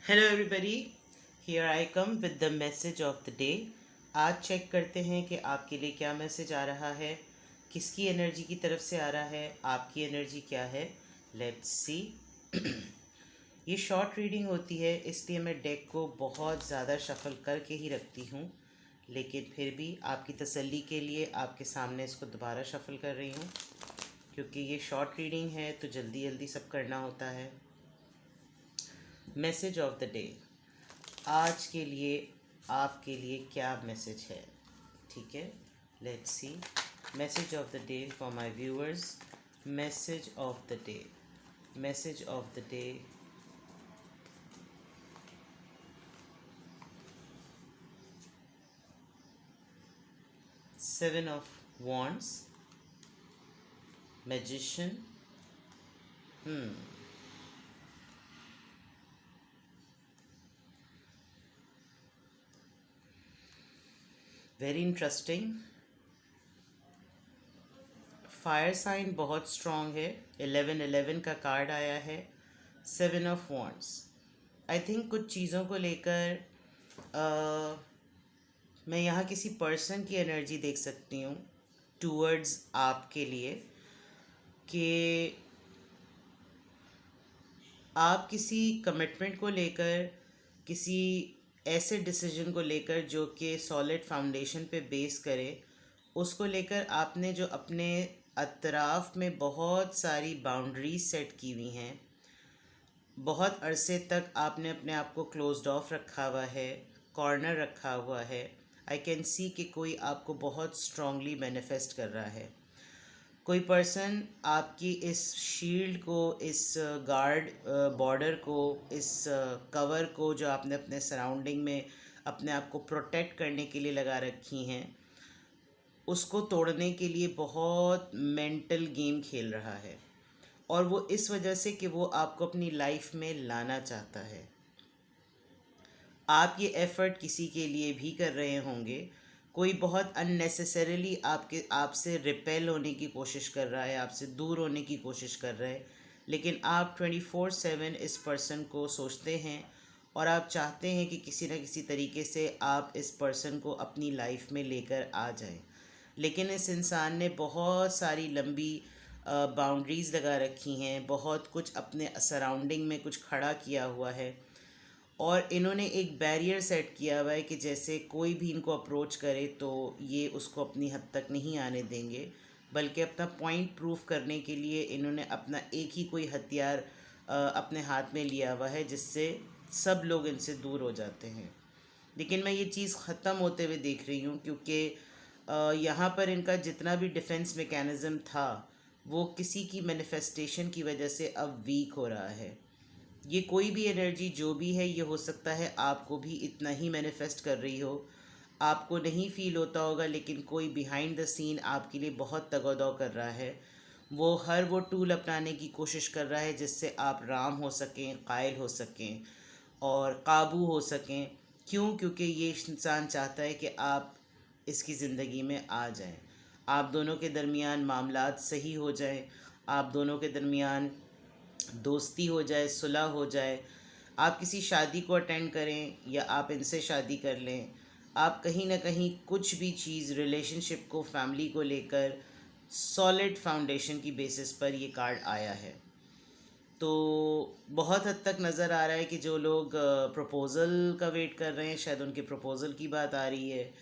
Hello everybody, here I come with the message of the day. आज check करते हैं कि आपके लिए क्या मैसेज आ रहा है, किसकी एनर्जी की तरफ से आ रहा है, आपकी एनर्जी क्या है। लेट्स सी। ये शॉर्ट रीडिंग होती है, इसलिए मैं डेक को बहुत ज़्यादा शफल करके ही रखती हूँ, लेकिन फिर भी आपकी तसल्ली के लिए आपके सामने इसको दोबारा शफल कर रही हूँ, क्योंकि ये शॉर्ट रीडिंग है तो जल्दी जल्दी सब करना होता है। मैसेज ऑफ द डे, आज के लिए आपके लिए क्या मैसेज है। ठीक है, let's see. Message of the day for my viewers. Message of the day, message of the day. Seven of wands, magician. Very interesting. Fire sign बहुत स्ट्रॉन्ग है। 1111 का कार्ड आया है। Seven of wands. I think कुछ चीज़ों को लेकर मैं यहाँ किसी पर्सन की एनर्जी देख सकती हूँ टूवर्ड्स आपके लिए, कि आप किसी कमिटमेंट को लेकर, किसी ऐसे डिसीजन को लेकर जो कि सॉलिड फाउंडेशन पे बेस करे, उसको लेकर आपने जो अपने अतराफ़ में बहुत सारी बाउंड्रीज सेट की हुई हैं, बहुत अरसे तक आपने अपने आप को क्लोज्ड ऑफ रखा हुआ है, कॉर्नर रखा हुआ है। आई कैन सी कि कोई आपको बहुत स्ट्रांगली मैनिफेस्ट कर रहा है। कोई पर्सन आपकी इस शील्ड को, इस गार्ड बॉर्डर को, इस कवर को जो आपने अपने सराउंडिंग में अपने आप को प्रोटेक्ट करने के लिए लगा रखी हैं, उसको तोड़ने के लिए बहुत मेंटल गेम खेल रहा है। और वो इस वजह से कि वो आपको अपनी लाइफ में लाना चाहता है। आप ये एफ़र्ट किसी के लिए भी कर रहे होंगे। कोई बहुत अननेसेसरीली आपसे रिपेल होने की कोशिश कर रहा है, आपसे दूर होने की कोशिश कर रहा है, लेकिन आप 24/7 इस पर्सन को सोचते हैं और आप चाहते हैं कि किसी न किसी तरीके से आप इस पर्सन को अपनी लाइफ में लेकर आ जाएं। लेकिन इस इंसान ने बहुत सारी लंबी बाउंड्रीज़ लगा रखी हैं, बहुत कुछ अपने सराउंडिंग में कुछ खड़ा किया हुआ है, और इन्होंने एक बैरियर सेट किया हुआ है कि जैसे कोई भी इनको अप्रोच करे तो ये उसको अपनी हद तक नहीं आने देंगे, बल्कि अपना पॉइंट प्रूफ करने के लिए इन्होंने अपना एक ही कोई हथियार अपने हाथ में लिया हुआ है, जिससे सब लोग इनसे दूर हो जाते हैं। लेकिन मैं ये चीज़ ख़त्म होते हुए देख रही हूँ, क्योंकि यहाँ पर इनका जितना भी डिफेंस मैकेनिज़्म था वो किसी की मैनिफेस्टेशन की वजह से अब वीक हो रहा है। ये कोई भी एनर्जी जो भी है, ये हो सकता है आपको भी इतना ही मैनिफेस्ट कर रही हो। आपको नहीं फील होता होगा, लेकिन कोई बिहाइंड द सीन आपके लिए बहुत तगोदौ कर रहा है। वो टूल अपनाने की कोशिश कर रहा है जिससे आप राम हो सकें, कायल हो सकें और काबू हो सकें। क्यों? क्योंकि ये इंसान चाहता है कि आप इसकी ज़िंदगी में आ जाएं, आप दोनों के दरमियान मामलात सही हो जाएं, आप दोनों के दरमियान दोस्ती हो जाए, सुलह हो जाए, आप किसी शादी को अटेंड करें या आप इनसे शादी कर लें, आप कहीं ना कहीं कुछ भी चीज़ रिलेशनशिप को, फैमिली को लेकर सॉलिड फाउंडेशन की बेसिस पर ये कार्ड आया है। तो बहुत हद तक नज़र आ रहा है कि जो लोग प्रपोज़ल का वेट कर रहे हैं, शायद उनके प्रपोज़ल की बात आ रही है।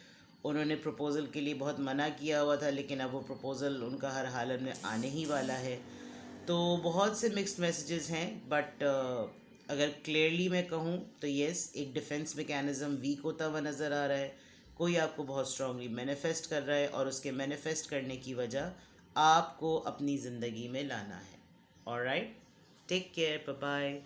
उन्होंने प्रपोज़ल के लिए बहुत मना किया हुआ था, लेकिन अब वो प्रपोज़ल उनका हर हालत में आने ही वाला है। तो बहुत से मिक्स्ड मैसेजेस हैं, बट अगर क्लियरली मैं कहूँ तो येस, एक डिफेंस मैकेनिज़्म वीक होता हुआ नज़र आ रहा है। कोई आपको बहुत स्ट्रांगली मैनिफेस्ट कर रहा है और उसके मैनिफेस्ट करने की वजह आपको अपनी ज़िंदगी में लाना है। Alright, take care, bye bye.